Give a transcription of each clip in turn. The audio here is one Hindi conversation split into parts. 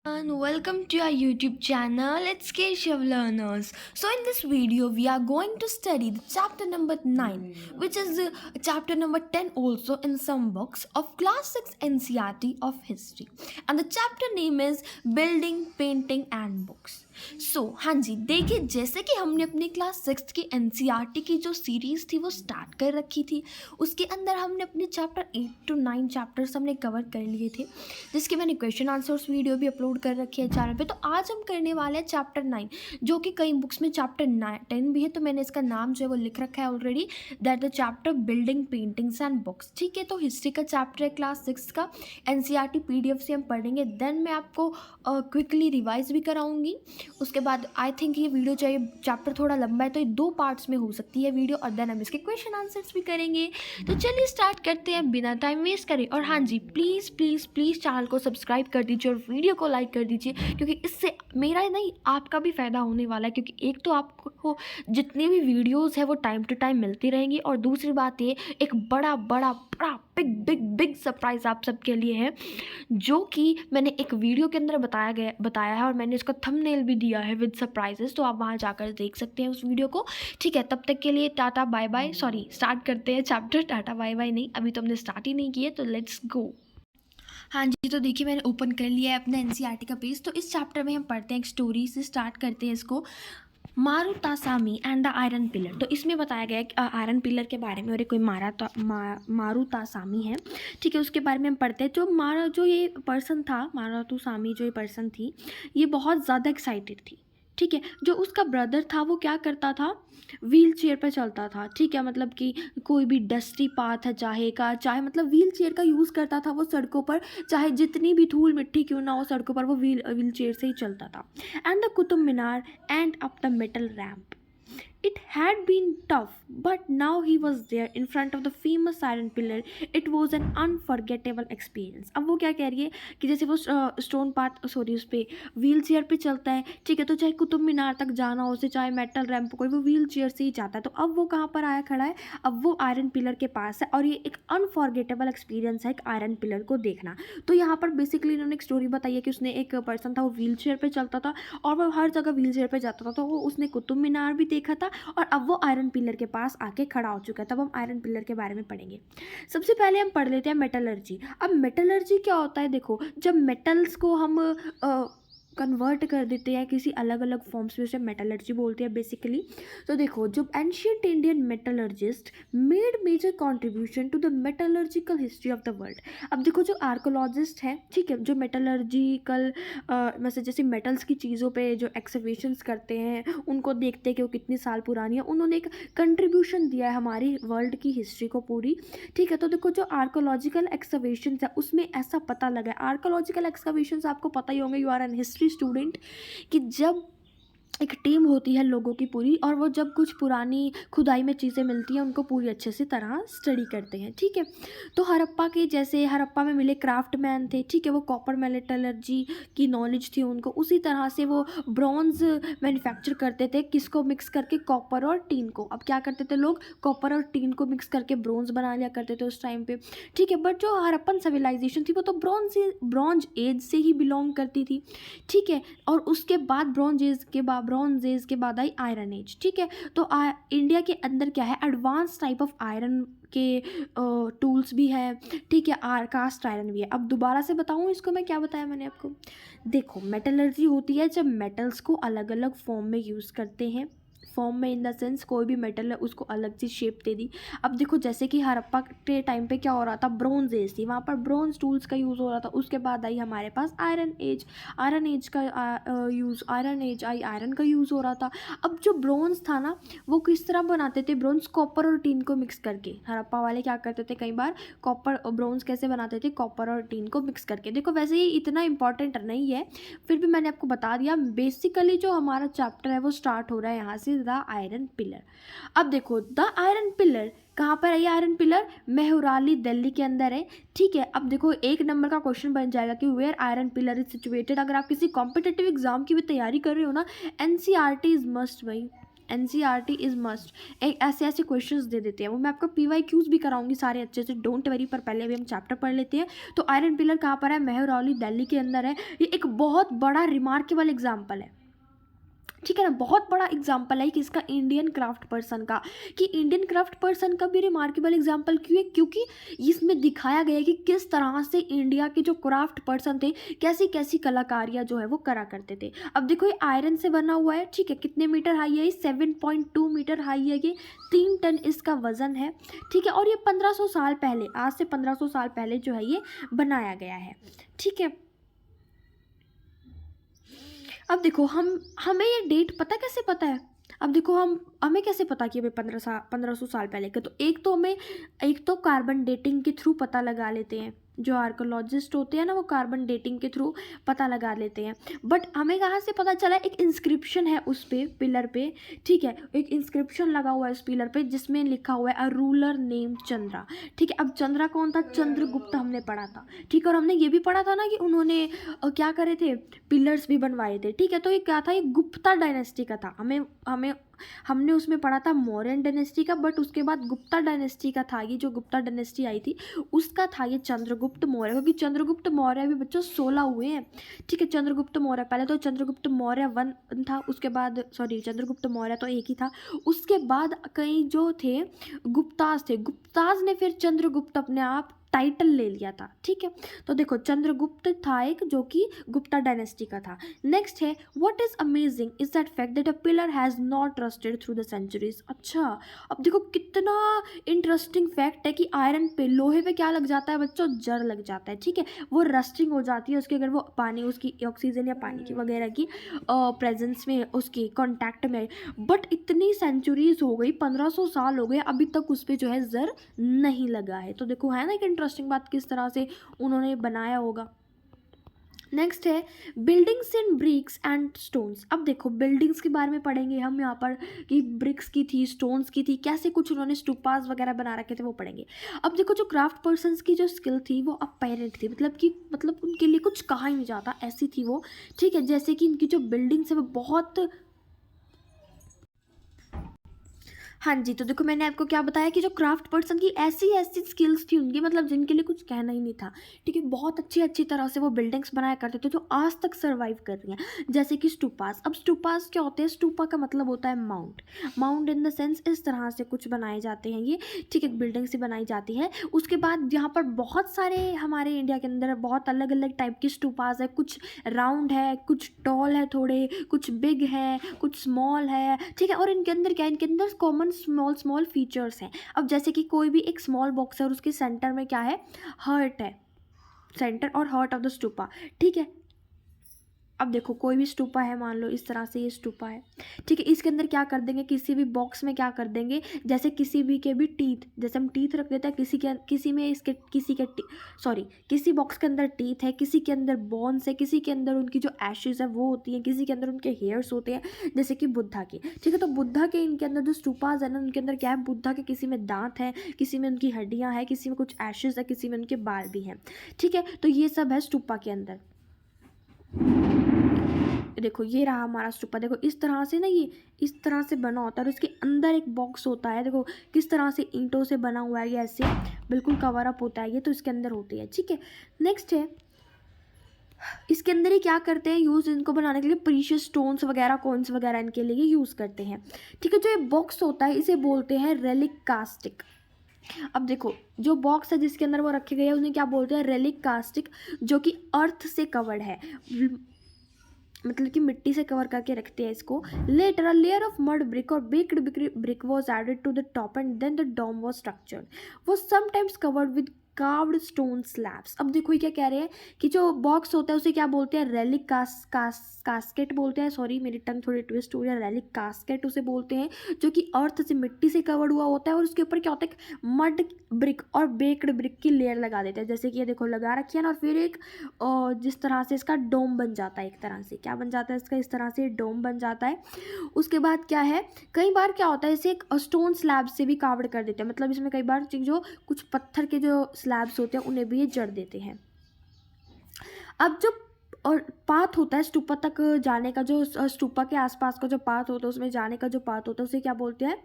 And welcome to our YouTube channel. It's Keshav Learners. So in this video, we are going to study the chapter number 9, which is chapter number 10 also in some books of class 6 NCERT of history. And the chapter name is Building, Painting and Books. हाँ जी, देखिए जैसे कि हमने अपनी क्लास 6 की NCERT की जो सीरीज़ थी वो स्टार्ट कर रखी थी, उसके अंदर हमने अपने चैप्टर 8 to 9 चैप्टर्स हमने कवर कर लिए थे, जिसके मैंने क्वेश्चन आंसर्स वीडियो भी अपलोड कर रखी है चैनल पे। तो आज हम करने वाले हैं चैप्टर 9, जो कि कई बुक्स में चैप्टर 10 भी है, तो मैंने इसका नाम जो है वो लिख रखा है already, that the chapter building paintings and books. ठीक है, तो हिस्ट्री का चैप्टर है क्लास 6 का, NCERT PDF से हम पढ़ेंगे, देन मैं आपको क्विकली रिवाइज भी कराऊंगी। उसके बाद आई थिंक ये वीडियो चाहिए, चैप्टर थोड़ा लंबा है तो ये 2 पार्ट्स में हो सकती है वीडियो, और देन हम इसके क्वेश्चन आंसर्स भी करेंगे। तो चलिए स्टार्ट करते हैं बिना टाइम वेस्ट करें। और हाँ जी, प्लीज़ प्लीज़ प्लीज़ चैनल को सब्सक्राइब कर दीजिए और वीडियो को लाइक कर दीजिए, क्योंकि इससे मेरा नहीं आपका भी फ़ायदा होने वाला है। क्योंकि एक तो आपको जितनी भी वीडियोस है वो टाइम टू टाइम मिलती रहेंगी, और दूसरी बात ये एक बड़ा बड़ा बड़ा बिग बिग बिग सरप्राइज़ आप सबके लिए है, जो कि मैंने एक वीडियो के अंदर बताया है, और मैंने इसका थंबनेल भी दिया है विद सरप्राइजेस, तो आप वहाँ जाकर देख सकते हैं उस वीडियो को। ठीक है, तब तक के लिए tata bye bye. Sorry, start करते हैं चैप्टर। टाटा बाय बाय नहीं, अभी तो हमने स्टार्ट ही नहीं किए, तो लेट्स गो। हाँ जी, तो देखिए मैंने ओपन कर लिया है अपना NCERT का पेज। तो इस चैप्टर में हम पढ़ते हैं, एक स्टोरी से स्टार्ट करते हैं इसको, मारुतासामी एंड द आयरन पिलर। तो इसमें बताया गया है कि आयरन पिलर के बारे में, और कोई मारुतासामी है। ठीक है, उसके बारे में हम पढ़ते हैं। जो ये पर्सन था, मारुतासामी जो ये पर्सन थी, ये बहुत ज़्यादा एक्साइटेड थी। ठीक है, जो उसका ब्रदर था वो क्या करता था, व्हील चेयर पर चलता था। ठीक है, मतलब कि कोई भी डस्टी पाथ है चाहे मतलब व्हील चेयर का यूज़ करता था वो सड़कों पर, चाहे जितनी भी धूल मिट्टी क्यों ना हो सड़कों पर, वो व्हील चेयर से ही चलता था। And the Qutub Minar and up the metal ramp. It had been tough, but now he was there in front of the famous iron pillar. It was an unforgettable experience. अब वो क्या कह रही है कि जैसे वो उस पर व्हील चेयर पे चलता है। ठीक है, तो चाहे कुतुब मीनार तक जाना हो उसे, चाहे मेटल रैम्प कोई, वो व्हील चेयर से ही जाता है। तो अब वो कहाँ पर आया खड़ा है, अब वो आयरन पिलर के पास है, और ये एक अनफॉरगेटेबल एक्सपीरियंस है एक आयरन पिलर को देखना। तो यहाँ पर बेसिकली इन्होंने एक स्टोरी बताई है कि उसने, एक पर्सन था वो व्हील चेयर पर चलता था, और वो हर जगह व्हील चेयर पर जाता था, तो वो उसने कुतुब मीनार भी देखा था, और अब वो आयरन पिलर के पास आके खड़ा हो चुका है। तब हम आयरन पिलर के बारे में पढ़ेंगे। सबसे पहले हम पढ़ लेते हैं मेटलर्जी। अब मेटलर्जी क्या होता है, देखो जब मेटल्स को हम कन्वर्ट कर देते हैं किसी अलग अलग फॉर्म्स में, उसे मेटलर्जी बोलते हैं बेसिकली। तो देखो, जो ancient Indian metallurgist made major contribution to the metallurgical history of the world. अब देखो, जो आर्कोलॉजिस्ट हैं, ठीक है, जो मेटलर्जिकल वैसे जैसे मेटल्स की चीज़ों पे जो एक्सकवेशंस करते हैं, उनको देखते हैं कि वो कितनी साल पुरानी है, उन्होंने एक कंट्रीब्यूशन दिया है हमारी वर्ल्ड की हिस्ट्री को पूरी। ठीक है, तो देखो जो आर्कोलॉजिकल एक्सकवेशंस है उसमें ऐसा पता लगा है, आर्कोलॉजिकल एक्सकवेशंस आपको पता ही होंगे, you are an history student, कि जब एक टीम होती है लोगों की पूरी, और वो जब कुछ पुरानी खुदाई में चीज़ें मिलती हैं उनको पूरी अच्छे से तरह स्टडी करते हैं। ठीक है, तो हड़प्पा में मिले क्राफ्टमैन थे। ठीक है, वो कॉपर मेटलर्जी की नॉलेज थी उनको, उसी तरह से वो ब्रॉन्ज मैन्युफैक्चर करते थे, किसको मिक्स करके, कॉपर और टीन को। अब क्या करते थे लोग, कॉपर और टीन को मिक्स करके ब्रॉन्ज बना लिया करते थे उस टाइम पे। ठीक है, बट जो हड़प्पन सिविलाइजेशन थी वो तो ब्रॉन्ज एज से ही बिलोंग करती थी। ठीक है, और उसके बाद ब्रॉन्ज एज के बाद आई आयरन एज। ठीक है, तो इंडिया के अंदर क्या है, एडवांस टाइप ऑफ आयरन के टूल्स भी है। ठीक है, कास्ट आयरन भी है। अब दोबारा से बताऊँ इसको मैं, क्या बताया मैंने आपको, देखो मेटलर्जी होती है जब मेटल्स को अलग अलग फॉर्म में यूज़ करते हैं, फॉर्म में इन द सेंस कोई भी मेटल है उसको अलग सी शेप दे दी। अब देखो जैसे कि हड़प्पा के टाइम पे क्या हो रहा था, ब्रॉन्ज एज थी, वहाँ पर ब्रॉन्ज टूल्स का यूज़ हो रहा था। उसके बाद आई हमारे पास आयरन एज का यूज़, आयरन का यूज़ हो रहा था। अब जो ब्रॉन्ज था ना, वो किस तरह बनाते थे, ब्रॉन्ज कॉपर और टीन को मिक्स करके। हड़प्पा वाले क्या करते थे, कई बार ब्रॉन्ज कैसे बनाते थे, कॉपर और टीन को मिक्स करके। देखो वैसे ये इतना इंपॉर्टेंट नहीं है, फिर भी मैंने आपको बता दिया। बेसिकली जो हमारा चैप्टर है वो स्टार्ट हो रहा है यहाँ से, द आयरन पिलर। अब देखो द आयरन पिलर कहाँ पर है, ये आयरन पिलर मेहराली दिल्ली के अंदर है। ठीक है, अब देखो 1 नंबर का क्वेश्चन बन जाएगा कि where iron pillar is situated. अगर आप किसी कॉम्पिटिटिव एग्जाम की भी तैयारी कर रहे हो ना, NCERT इज मस्ट भाई, NCERT इज मस्ट, एक ऐसे ऐसे क्वेश्चंस दे देते हैं, वो मैं आपको PYQs भी कराऊंगी सारे अच्छे से, डोंट वरी। पर पहले अभी हम चैप्टर पढ़ लेते हैं। तो आयरन पिलर कहाँ पर है? मेहरौली दिल्ली के अंदर है। ये एक बहुत बड़ा रिमार्केबल एग्जाम्पल है, ठीक है ना, बहुत बड़ा एग्जाम्पल है कि इसका इंडियन क्राफ्ट पर्सन का, कि इंडियन क्राफ्ट पर्सन का भी रिमार्केबल एग्जाम्पल क्यों है? क्योंकि इसमें दिखाया गया है कि किस तरह से इंडिया के जो क्राफ्ट पर्सन थे कैसी कैसी कलाकारियाँ जो है वो करा करते थे। अब देखो ये आयरन से बना हुआ है, ठीक है, कितने मीटर हाई है? 7.2 मीटर हाई है ये, 3 टन इसका वजन है, ठीक है। और ये 1500 साल पहले, आज से 1500 साल पहले जो है ये बनाया गया है, ठीक है। अब देखो हमें ये डेट पता कैसे पता है? अब देखो हमें कैसे पता कि अभी 1500 साल पहले का? तो एक तो कार्बन डेटिंग के थ्रू पता लगा लेते हैं, जो आर्कोलॉजिस्ट होते हैं ना वो कार्बन डेटिंग के थ्रू पता लगा लेते हैं। बट हमें कहाँ से पता चला? एक इंस्क्रिप्शन है उस पे, पिलर पे, ठीक है, एक इंस्क्रिप्शन लगा हुआ है उस पिलर पे जिसमें लिखा हुआ है अ रूलर नेम चंद्रा, ठीक है। अब चंद्रा कौन था? चंद्रगुप्त हमने पढ़ा था, ठीक है। और हमने ये भी पढ़ा था ना कि उन्होंने क्या करे थे? पिलर्स भी बनवाए थे, ठीक है। तो ये क्या था? ये गुप्ता डायनेस्टी का था। हमें हमने उसमें पढ़ा था मौर्यन डायनेस्टी का, बट उसके बाद गुप्ता डायनेस्टी का था। ये जो गुप्ता डायनेस्टी आई थी उसका था ये चंद्रगुप्त मौर्य, क्योंकि चंद्रगुप्त मौर्य भी बच्चों 16 हुए हैं, ठीक है। चंद्रगुप्त मौर्य पहले तो चंद्रगुप्त मौर्य 1 था, उसके बाद सॉरी चंद्रगुप्त मौर्य तो एक ही था, उसके बाद कई जो थे गुप्ताज ने फिर चंद्रगुप्त अपने आप टाइटल ले लिया था, ठीक है। तो देखो चंद्रगुप्त था एक जो कि गुप्ता डायनेस्टी का था। नेक्स्ट है what is amazing is that fact that a pillar has not rusted through the centuries. अच्छा, अब देखो कितना इंटरेस्टिंग फैक्ट है कि आयरन पे, लोहे पे क्या लग जाता है बच्चों? जर लग जाता है, ठीक है। वो रस्टिंग हो जाती है उसके, अगर वो पानी, उसकी ऑक्सीजन या पानी की वगैरह की प्रेजेंस में, उसकी कॉन्टैक्ट में। बट इतनी सेंचुरीज हो गई, 1500 साल हो गए, अभी तक उस पर जो है जर नहीं लगा है। तो देखो है ना एक इंटरेस्टिंग बात, किस तरह से उन्होंने बनाया होगा। नेक्स्ट है buildings in bricks and stones. अब देखो बिल्डिंग्स के बारे में पढ़ेंगे हम यहाँ पर, कि ब्रिक्स की थी, स्टोन्स की थी, कैसे कुछ उन्होंने स्टूपास वगैरह बना रखे थे वो पढ़ेंगे। अब देखो जो क्राफ्ट पर्सन्स की जो स्किल थी वो अपैरेंट थी, मतलब उनके लिए कुछ कहा ही नहीं जाता, ऐसी थी वो, ठीक है। जैसे कि इनकी जो बिल्डिंग्स है वो बहुत, हाँ जी। तो देखो मैंने आपको क्या बताया कि जो क्राफ्ट पर्सन की ऐसी ऐसी स्किल्स थी उनकी, मतलब जिनके लिए कुछ कहना ही नहीं था, ठीक है। बहुत अच्छी अच्छी तरह से वो बिल्डिंग्स बनाया करते थे जो आज तक सर्वाइव कर रही हैं, जैसे कि स्टूपास। अब स्टूपास क्या होते हैं? स्टूपा का मतलब होता है माउंट इन द सेंस इस तरह से कुछ बनाए जाते हैं ये, ठीक है, बिल्डिंग से बनाई जाती है। उसके बाद यहाँ पर बहुत सारे हमारे इंडिया के अंदर बहुत अलग अलग टाइप की स्टूपास है, कुछ राउंड है, कुछ टॉल है, थोड़े कुछ बिग है, कुछ स्मॉल है, ठीक है। और इनके अंदर क्या है? इनके अंदर कॉमन स्मॉल फीचर्स हैं। अब जैसे कि कोई भी एक स्मॉल बॉक्स है और उसके सेंटर में क्या है? हर्ट है, सेंटर और हर्ट ऑफ द स्टूपा, ठीक है। अब देखो कोई भी स्टूपा है, मान लो इस तरह से ये स्टूपा है, ठीक है। इसके अंदर क्या कर देंगे? किसी भी बॉक्स में क्या कर देंगे? जैसे किसी भी के भी टीथ, जैसे हम टीथ रख देते हैं, किसी में इसके किसी बॉक्स के अंदर टीथ है, किसी के अंदर बोन्स है, किसी के अंदर उनकी जो एशेज है वो होती है, किसी के अंदर उनके हेयर्स होते हैं, जैसे कि बुद्धा के, ठीक है। तो बुद्धा के इनके अंदर जो स्टूपाज है ना, उनके अंदर क्या है? बुद्धा के किसी में दांत है, किसी में उनकी हड्डियाँ हैं, किसी में कुछ एशेज है, किसी में उनके बाल भी हैं, ठीक है। तो ये सब है स्टूपा के अंदर। देखो ये रहा हमारा स्टूपा, देखो इस तरह से ना, ये इस तरह से बना होता है और इसके अंदर एक बॉक्स होता है, देखो किस तरह से ईंटों से बना हुआ है, ये ऐसे बिल्कुल कवर अप होता है ये, तो इसके अंदर होती है, ठीक है। नेक्स्ट है इसके अंदर ही क्या करते हैं यूज़, इनको बनाने के लिए प्रीशियस स्टोन्स वगैरह, कॉइन्स वगैरह इनके लिए यूज़ करते हैं, ठीक है। जो ये बॉक्स होता है इसे बोलते हैं रेलिक कास्टिक। अब देखो जो बॉक्स है जिसके अंदर वो रखे गए हैं उन्हें क्या बोलते हैं? रेलिक कास्टिक, जो कि अर्थ से कवर्ड है, मतलब कि मिट्टी से कवर करके रखते हैं इसको। Later a layer of mud brick और baked brick was added to the top and then the dome was structured, वो sometimes covered with carved stone slabs. अब देखो ये क्या कह रहे हैं कि जो बॉक्स होता है उसे क्या बोलते हैं? रेलिक कास्केट बोलते हैं, सॉरी मेरी टंग थोड़ी ट्विस्ट हो रही है, रेलिक कास्केट उसे बोलते हैं, जो कि अर्थ से, मिट्टी से कवर्ड हुआ होता है और उसके ऊपर क्या होता है? मड ब्रिक और बेक्ड ब्रिक की लेयर लगा देते हैं, जैसे कि ये देखो लगा रखी है ना। और फिर एक जिस तरह से इसका डोम बन जाता है, एक तरह से क्या बन जाता है इसका? इस तरह से डोम बन जाता है। उसके बाद क्या है, कई बार क्या होता है इसे एक स्टोन स्लैब से भी कावर्ड कर देते हैं, मतलब इसमें कई बार जो कुछ पत्थर के जो स्लैब्स होते हैं उन्हें भी ये जड़ देते हैं। अब जो और पाथ होता है स्तूपा तक जाने का, जो स्तूपा के आसपास का जो पाथ होता है उसमें जाने का जो पाथ होता है उसे क्या बोलते हैं?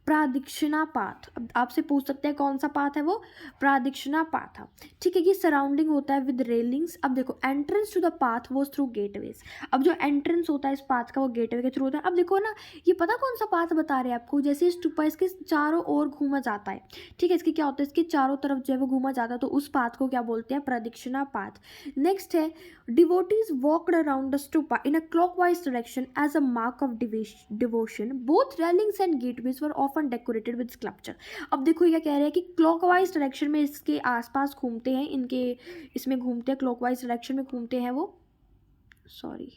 प्रदक्षिणा पाथ। अब आपसे पूछ सकते हैं कौन सा पाथ है वो? प्रदक्षिणा पाथ है। ठीक है, ये सराउंडिंग होता है विद रेलिंग्स। अब देखो एंट्रेंस टू द पाथ वो थ्रू गेटवेज। अब जो एंट्रेंस होता है इस पाथ का वो गेटवे के थ्रू होता है। अब देखो ना, ये पता कौन सा पाथ बता रहे हैं आपको? जैसे स्तूपा इसके चारों ओर घूमा जाता है, ठीक है, इसके क्या होता है, इसके चारों तरफ जो है वो घूमा जाता है, तो उस पाथ को क्या बोलते हैं? प्रदक्षिणा पाथ। नेक्स्ट है devotees walked around the stupa in a clockwise direction as a mark of devotion. Both railings and gateways were often decorated with sculpture. अब देखो ये क्या कह रहे हैं कि क्लॉकवाइज डायरेक्शन में इसके आसपास घूमते हैं, इनके इसमें घूमते हैं, क्लॉकवाइज डायरेक्शन में घूमते हैं वो, सॉरी,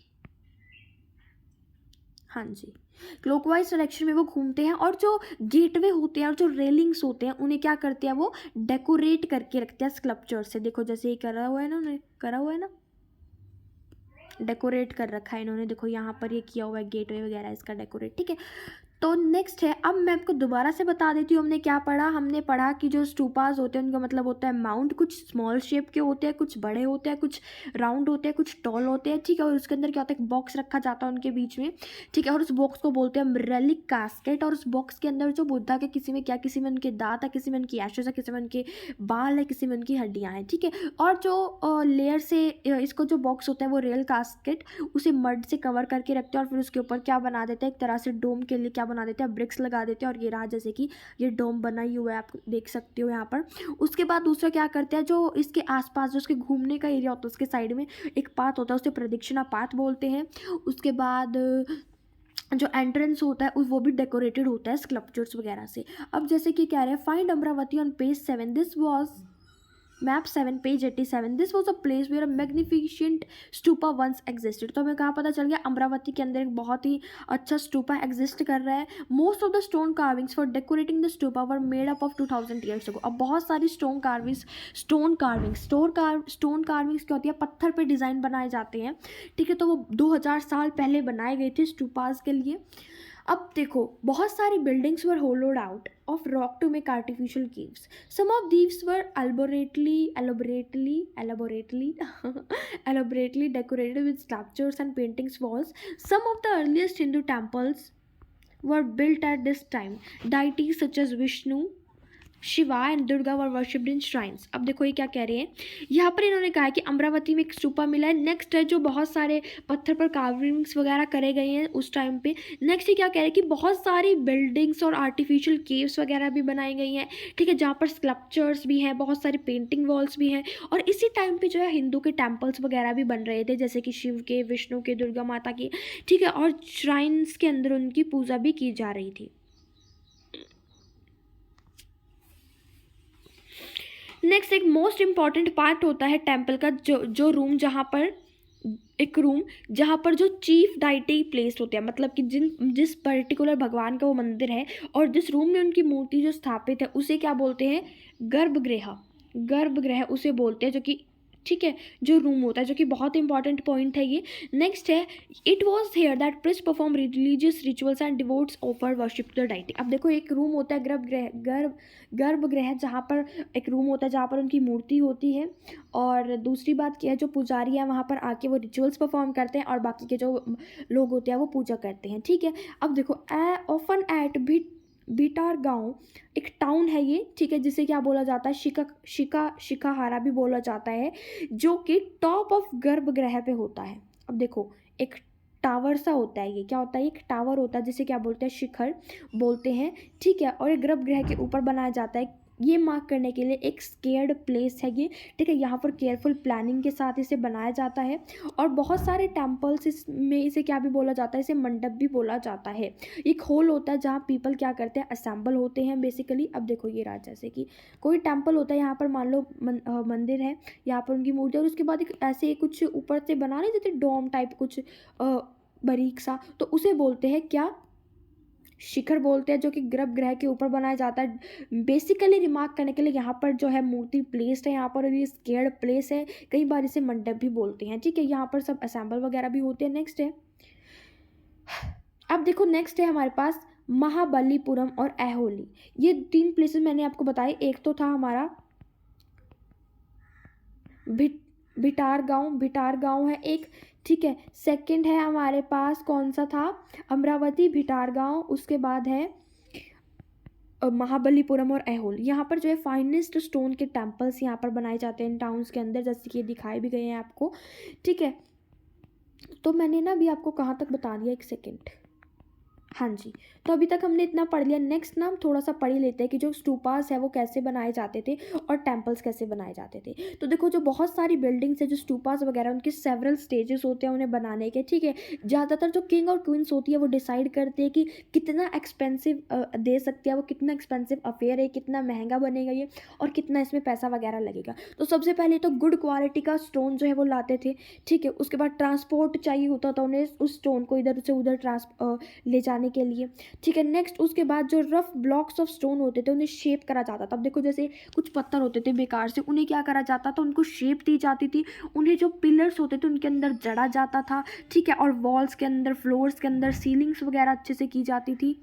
हाँ जी, क्लॉकवाइज डायरेक्शन में वो घूमते हैं, और जो गेटवे होते हैं और जो रेलिंग्स होते हैं उन्हें क्या करते हैं? वो डेकोरेट करके रखते हैं स्कल्पचर से। देखो जैसे ये करा हुआ है ना, उन्हें करा हुआ है ना, डेकोरेट कर रखा है इन्होंने, देखो यहाँ पर ये किया हुआ है गेटवे वगैरह इसका डेकोरेट, ठीक है। तो नेक्स्ट है, अब मैं आपको दोबारा से बता देती हूँ हमने क्या पढ़ा। हमने पढ़ा कि जो स्टूपास होते हैं उनका मतलब होता है माउंट। कुछ स्मॉल शेप के होते हैं, कुछ बड़े होते हैं, कुछ राउंड होते हैं, कुछ टॉल होते हैं, ठीक है। और उसके अंदर क्या होता है? एक बॉक्स रखा जाता है उनके बीच में, ठीक है। और उस बॉक्स को बोलते हैं रेलिक कास्केट। और उस बॉक्स के अंदर जो बुद्धा के किसी में क्या, किसी में उनके दांत है, किसी में उनकी एशेज है, किसी में उनके बाल है, किसी में उनकी हड्डियाँ हैं, ठीक है। और जो लेयर से इसको जो बॉक्स होता है वो रेल कास्केट, उसे मड से कवर करके रखते हैं, और फिर उसके ऊपर क्या बना देते हैं? एक तरह से डोम के लिए क्या बना देते हैं? ब्रिक्स लगा देते हैं। और ये रहा जैसे कि ये डोम बना ही हुआ है, आप देख सकते हो यहाँ पर। उसके बाद दूसरा क्या करते हैं, जो इसके आसपास जो इसके घूमने का एरिया होता है उसके साइड में एक पाथ होता है, उसे प्रदक्षिणा पाथ बोलते हैं। उसके बाद जो एंट्रेंस होता है वो भी डेकोरेटेड होता है स्कल्पचर्स वगैरह से। अब जैसे कि कह रहे हैं find Amaravati on page 7, this was map 7 page 87, this was a place where a magnificent stupa once existed. तो हमें कहाँ पता चल गया? अमरावती के अंदर एक बहुत ही अच्छा स्टूपा एग्जिस्ट कर रहा है। Most of the stone carvings for decorating the stupa were made up of 2000 years ago. अब बहुत सारी स्टोन कार्विंग्स क्या होती है? पत्थर पे डिज़ाइन बनाए जाते हैं, ठीक है। तो वो 2000 साल पहले बनाए गए थे स्टूपास के लिए। अब देखो बहुत सारी buildings were hollowed out of rock to make artificial caves. Some of these were elaborately decorated with sculptures and paintings walls. Some of the earliest Hindu temples were built at this time. Deities such as Vishnu, Shiva and Durga were worshipped in shrines. अब देखो ये क्या कह रहे हैं, यहाँ पर इन्होंने कहा है कि अमरावती में एक स्तूपा मिला है। नेक्स्ट है जो बहुत सारे पत्थर पर कार्विंग्स वगैरह करे गए हैं उस टाइम पे। नेक्स्ट ये क्या कह रहे हैं कि बहुत सारी बिल्डिंग्स और आर्टिफिशियल केव्स वगैरह भी बनाई गई हैं, ठीक है, जहाँ पर स्कल्पचर्स भी हैं, बहुत सारी पेंटिंग वॉल्स भी हैं। और इसी टाइम पर जो है हिंदू के टेम्पल्स वगैरह भी बन रहे थे, जैसे कि शिव के, विष्णु के, दुर्गा माता के, ठीक है। और श्राइन्स के अंदर उनकी पूजा भी की जा रही थी। नेक्स्ट एक मोस्ट इम्पॉर्टेंट पार्ट होता है टेम्पल का, जो रूम जहाँ पर एक रूम जहाँ पर जो चीफ डाइटी प्लेस होते हैं, मतलब कि जिस पर्टिकुलर भगवान का वो मंदिर है और जिस रूम में उनकी मूर्ति जो स्थापित है उसे क्या बोलते हैं? गर्भगृह उसे बोलते हैं, जो कि ठीक है जो रूम होता है, जो कि बहुत इंपॉर्टेंट पॉइंट है ये। नेक्स्ट है it was here that priest perform religious rituals and devotees offer worship the deity. अब देखो एक रूम होता है गर्भगृह जहाँ पर एक रूम होता है जहाँ पर उनकी मूर्ति होती है, और दूसरी बात क्या है, जो पुजारी है वहाँ पर आके वो रिचुअल्स परफॉर्म करते हैं और बाकी के जो लोग होते हैं वो पूजा करते हैं, ठीक है। अब देखो ऑफन एट बीटार गांव एक टाउन है ये, ठीक है, जिसे क्या बोला जाता है? शिकाहारा भी बोला जाता है, जो कि टॉप ऑफ गर्भगृह पे होता है। अब देखो एक टावर सा होता है, ये क्या होता है? एक टावर होता है जिसे क्या बोलते हैं? शिखर बोलते हैं, ठीक है। और एक गर्भगृह के ऊपर बनाया जाता है, ये मार्क करने के लिए एक स्केयर्ड प्लेस है ये, ठीक है। यहाँ पर केयरफुल प्लानिंग के साथ इसे बनाया जाता है। और बहुत सारे टेम्पल्स इसमें इसे क्या भी बोला जाता है? इसे मंडप भी बोला जाता है। एक हॉल होता है जहाँ पीपल क्या करते हैं? असेंबल होते हैं बेसिकली। अब देखो ये रहा, जैसे कि कोई टेम्पल होता है, यहाँ पर मान लो मंदिर है, यहाँ पर उनकी मूर्ति, और उसके बाद एक ऐसे कुछ ऊपर से बना नहीं देते डोम टाइप कुछ बारीक सा, तो उसे बोलते हैं क्या? शिखर बोलते हैं, जो कि गर्भगृह के ऊपर बनाया जाता है। बेसिकली रिमार्क करने के लिए यहाँ पर जो है मूर्ति प्लेस्ड है यहाँ पर, और ये स्केयर्ड प्लेस है, कई बार इसे मंडप भी बोलते हैं, ठीक है। यहाँ पर सब असेंबल वगैरह भी होते हैं। नेक्स्ट है, अब देखो नेक्स्ट है हमारे पास महाबलीपुरम और ऐहोली। ये 3 प्लेसेस मैंने आपको बताए। एक तो था हमारा भिटार गांव है एक, ठीक है। सेकंड है हमारे पास कौन सा था, अमरावती, भिटार गांव। उसके बाद है महाबलीपुरम और ऐहोल। यहाँ पर जो है फाइनेस्ट स्टोन के टेम्पल्स यहाँ पर बनाए जाते हैं इन टाउन्स के अंदर, जैसे कि ये दिखाए भी गए हैं आपको, ठीक है। तो मैंने ना अभी आपको कहाँ तक बता दिया, एक सेकेंड। हाँ जी, तो अभी तक हमने इतना पढ़ लिया। नेक्स्ट ना हम थोड़ा सा पढ़ ही लेते हैं कि जो स्टूपास है वो कैसे बनाए जाते थे और टेम्पल्स कैसे बनाए जाते थे। तो देखो, जो बहुत सारी बिल्डिंग्स है, जो स्टूपास वगैरह, उनके सेवरल स्टेजेस होते हैं उन्हें बनाने के, ठीक है। ज़्यादातर जो किंग और क्वींस होती है वो डिसाइड करते हैं कि कितना एक्सपेंसिव दे सकते हैं वो, कितना एक्सपेंसिव अफेयर है, कितना महंगा बनेगा ये, और कितना इसमें पैसा वगैरह लगेगा। तो सबसे पहले तो गुड क्वालिटी का स्टोन जो है वो लाते थे, ठीक है। उसके बाद ट्रांसपोर्ट चाहिए होता था उन्हें उस स्टोन को इधर से उधर ले जाने के लिए, ठीक है। नेक्स्ट उसके बाद जो रफ ब्लॉक्स ऑफ स्टोन होते थे उन्हें शेप करा जाता था। अब देखो, जैसे कुछ पत्थर होते थे बेकार से, उन्हें क्या करा जाता था, उनको शेप दी जाती थी। उन्हें जो पिलर्स होते थे उनके अंदर जड़ा जाता था, ठीक है। और वॉल्स के अंदर, फ्लोर्स के अंदर सीलिंग्स वगैरह अच्छे से की जाती थी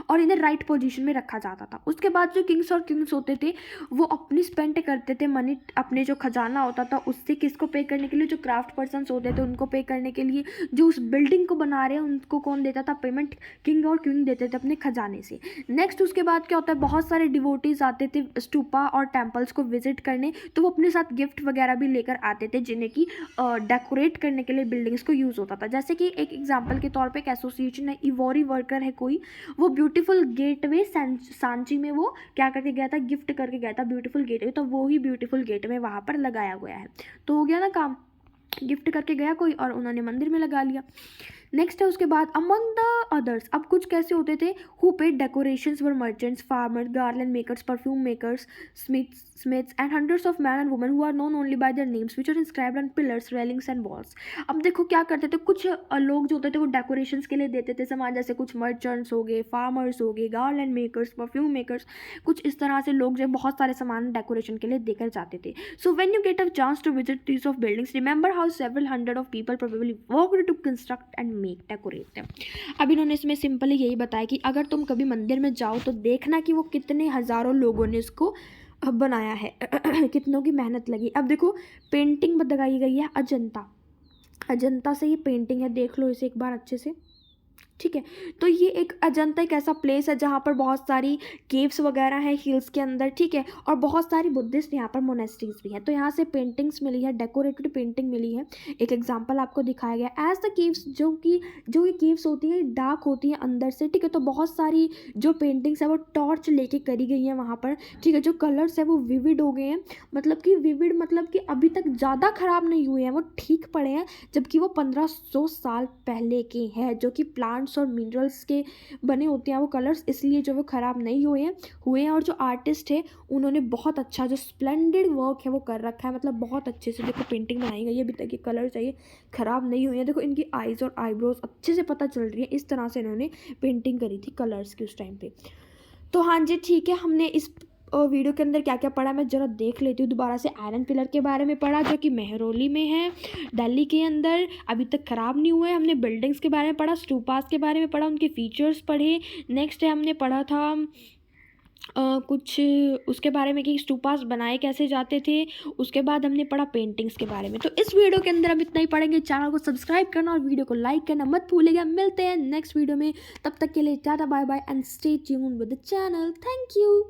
और इन्हें राइट पोजीशन में रखा जाता था। उसके बाद जो किंग्स और क्वींस होते थे वो अपनी स्पेंड करते थे मनी, अपने जो खजाना होता था उससे, किसको पे करने के लिए, जो क्राफ्ट पर्सन्स होते थे उनको पे करने के लिए। जो उस बिल्डिंग को बना रहे हैं उनको कौन देता था पेमेंट, किंग और क्वीन देते थे अपने खजाने से। नेक्स्ट उसके बाद क्या होता है, बहुत सारे डिवोटीज आते थे स्टूपा और टेम्पल्स को विजिट करने, तो वो अपने साथ गिफ्ट वगैरह भी लेकर आते थे जिन्हें कि डेकोरेट करने के लिए बिल्डिंग्स को यूज़ होता था। जैसे कि एक एग्जाम्पल के तौर पर एक एसोसिएशन है, इवोरी वर्कर है कोई, वो ब्यूटीफुल गेटवे सांची में वो क्या करके गया था, गिफ्ट करके गया था ब्यूटीफुल गेटवे। तो वो ही ब्यूटीफुल गेटवे वहाँ पर लगाया गया है। तो हो गया ना काम, गिफ्ट करके गया कोई और उन्होंने मंदिर में लगा लिया। नेक्स्ट है उसके बाद अमंग द अदर्स। अब कुछ कैसे होते थे, who paid decorations were merchants, farmer, garland makers, perfume makers, smiths and hundreds of men and women who are known only by their names which are inscribed on pillars, railings and walls. अब देखो क्या करते थे, कुछ लोग जो होते थे वो डेकोरेशंस के लिए देते थे सामान, जैसे कुछ मर्चेंट्स हो गए, फार्मर्स हो गए, गार्लैंड मेकर्स, परफ्यूम मेकर्स, कुछ इस तरह से लोग जो बहुत सारे सामान डेकोरेशन के लिए देकर जाते थे। So when you get a chance to visit these of buildings, remember how several hundred of people probably worked to construct and make decorate. अब इन्होंने इसमें सिंपली यही बताया कि अगर तुम कभी मंदिर में जाओ तो देखना कि वो कितने हज़ारों लोगों ने इसको बनाया है कितनों की मेहनत लगी। अब देखो, पेंटिंग बताई गई है अजंता से, ये पेंटिंग है, देख लो इसे एक बार अच्छे से, ठीक है। तो ये एक अजंता एक ऐसा प्लेस है जहाँ पर बहुत सारी केव्स वगैरह हैं हिल्स के अंदर, ठीक है। और बहुत सारी बुद्धिस्ट यहाँ पर मोनेस्ट्रीज भी हैं। तो यहाँ से पेंटिंग्स मिली है, डेकोरेटेड पेंटिंग मिली है। एक एग्जांपल आपको दिखाया गया, एज द केव्स, जो ये केव्स होती हैं डार्क होती हैं अंदर से, ठीक है। तो बहुत सारी जो पेंटिंग्स है वो टॉर्च लेके करी गई हैं वहाँ पर, ठीक है। जो कलर्स है वो विविड हो गए हैं, मतलब कि विविड मतलब कि अभी तक ज़्यादा ख़राब नहीं हुए हैं, वो ठीक पड़े हैं, जबकि वो 1500 साल पहले के हैं, जो कि प्लांट और मिनरल्स के बने होते हैं वो कलर्स, इसलिए जो वो ख़राब नहीं हुए हैं। और जो आर्टिस्ट है उन्होंने बहुत अच्छा जो स्प्लेंडेड वर्क है वो कर रखा है, मतलब बहुत अच्छे से देखो पेंटिंग बनाई गई है। अभी तक ये कलर चाहिए ख़राब नहीं हुए हैं। देखो इनकी आइज़ और आईब्रोज अच्छे से पता चल रही है, इस तरह से इन्होंने पेंटिंग करी थी कलर्स की उस टाइम पे। तो हाँ जी, ठीक है, हमने इस वीडियो के अंदर क्या क्या पढ़ा मैं ज़रा देख लेती हूँ दोबारा से। आयरन पिलर के बारे में पढ़ा जो कि मेहरौली में है, दिल्ली के अंदर, अभी तक ख़राब नहीं हुए। हमने बिल्डिंग्स के बारे में पढ़ा, स्टूपास के बारे में पढ़ा, उनके फीचर्स पढ़े। नेक्स्ट है हमने पढ़ा था कुछ उसके बारे में कि स्टूपास बनाए कैसे जाते थे। उसके बाद हमने पढ़ा पेंटिंग्स के बारे में। तो इस वीडियो के अंदर अब इतना ही पढ़ेंगे। चैनल को सब्सक्राइब करना और वीडियो को लाइक करना मत भूलिएगा। मिलते हैं नेक्स्ट वीडियो में, तब तक के लिए tata bye bye and stay tuned with the channel. Thank you.